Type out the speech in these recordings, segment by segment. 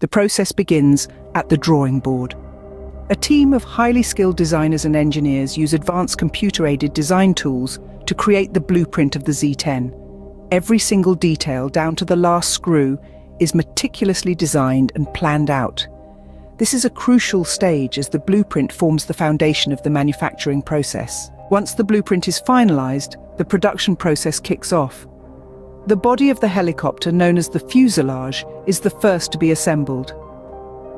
The process begins at the drawing board. A team of highly skilled designers and engineers use advanced computer-aided design tools to create the blueprint of the Z-10. Every single detail, down to the last screw, is meticulously designed and planned out. This is a crucial stage as the blueprint forms the foundation of the manufacturing process. Once the blueprint is finalized, the production process kicks off. The body of the helicopter, known as the fuselage, is the first to be assembled.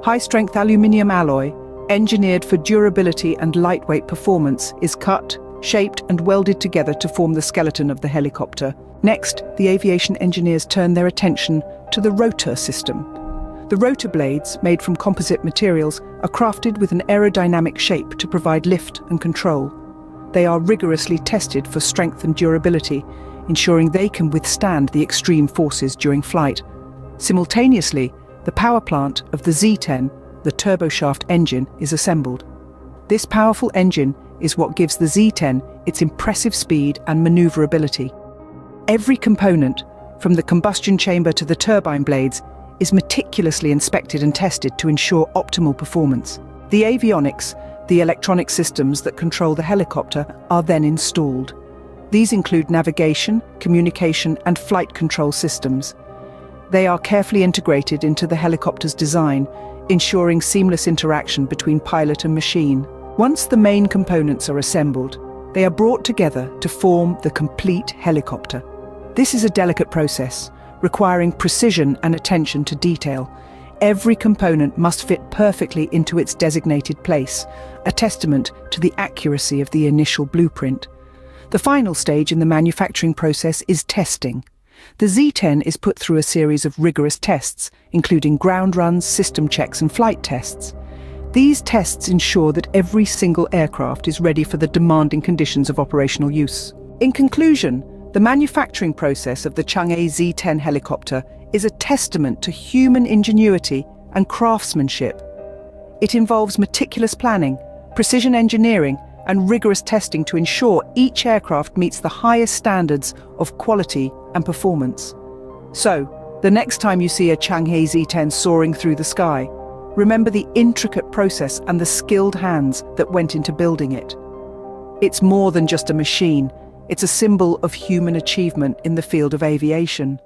High-strength aluminium alloy, engineered for durability and lightweight performance, is cut, shaped and welded together to form the skeleton of the helicopter. Next, the aviation engineers turn their attention to the rotor system. The rotor blades, made from composite materials, are crafted with an aerodynamic shape to provide lift and control. They are rigorously tested for strength and durability, ensuring they can withstand the extreme forces during flight. Simultaneously, the power plant of the Z-10, the turboshaft engine, is assembled. This powerful engine is what gives the Z-10 its impressive speed and maneuverability. Every component, from the combustion chamber to the turbine blades, is meticulously inspected and tested to ensure optimal performance. The avionics, the electronic systems that control the helicopter, are then installed. These include navigation, communication, and flight control systems. They are carefully integrated into the helicopter's design, ensuring seamless interaction between pilot and machine. Once the main components are assembled, they are brought together to form the complete helicopter. This is a delicate process, requiring precision and attention to detail. Every component must fit perfectly into its designated place, a testament to the accuracy of the initial blueprint. The final stage in the manufacturing process is testing. The Z-10 is put through a series of rigorous tests, including ground runs, system checks, and flight tests. These tests ensure that every single aircraft is ready for the demanding conditions of operational use. In conclusion, the manufacturing process of the Changhe Z-10 helicopter is a testament to human ingenuity and craftsmanship. It involves meticulous planning, precision engineering, and rigorous testing to ensure each aircraft meets the highest standards of quality and performance. So, the next time you see a Changhe Z-10 soaring through the sky, remember the intricate process and the skilled hands that went into building it. It's more than just a machine. It's a symbol of human achievement in the field of aviation.